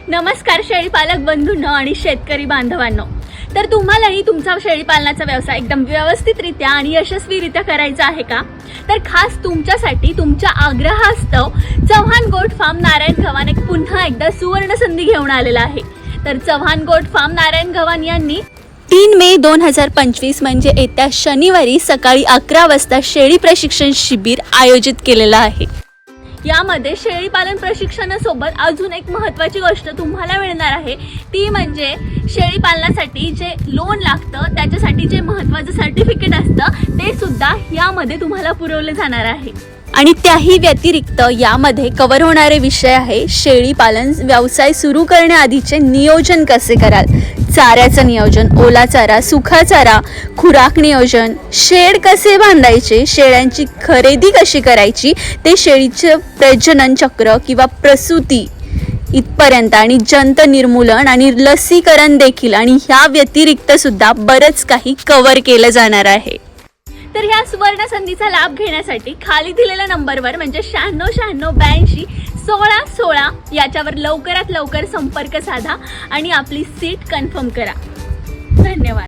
नमस्कार शेळीपालक बंधूंनो आणि शेतकरी बांधवांनो। तर तुम्हालाही तुमचा शेळीपालनाचा व्यवसाय एकदम व्यवस्थितरित्या आणि यशस्वीरित्या करायचा आहे का? तर खास तुमच्यासाठी तुमच्या आग्रहास्तव चव्हाण गोट फार्म नारायण गव्हाण एक पुन्हा एकदा सुवर्ण संधी घेऊन आलेला आहे। तर चव्हाण गोट फार्म नारायण गव्हाण यांनी 3 मे 2025 म्हणजे येत्या शनिवारी सकाळी 11 वाजता शेळी प्रशिक्षण शिबिर आयोजित केलेला आहे। यामध्ये शेळीपालन प्रशिक्षणासोबत अजून एक महत्त्वाची गोष्ट तुम्हाला मिळणार आहे, ती म्हणजे शेळीपालनासाठी जे लोन लागतं त्याच्यासाठी जे महत्त्वाचं सर्टिफिकेट असतं ते सुद्धा यामध्ये तुम्हाला पुरवले जाणार आहे। आणि त्याही व्यतिरिक्त यामध्ये कव्हर होणारे विषय आहे शेळी पालन व्यवसाय सुरू करण्याआधीचे नियोजन कसे कराल, चाऱ्याचं नियोजन, ओला चारा, सुखा चारा, खुराक नियोजन, शेड कसे बांधायचे, शेळ्यांची खरेदी कशी करायची, ते शेळीचे प्रजनन चक्र किंवा प्रसूती इथपर्यंत आणि जंत निर्मूलन आणि लसीकरण देखील आणि ह्या व्यतिरिक्त सुद्धा बरंच काही कव्हर केलं जाणार आहे। तर ह्या सुवर्ण संधीचा लाभ घेण्यासाठी खाली दिलेल्या नंबरवर म्हणजे 9696821616 याच्यावर लवकरात लवकर संपर्क साधा आणि आपली सीट कन्फर्म करा। धन्यवाद।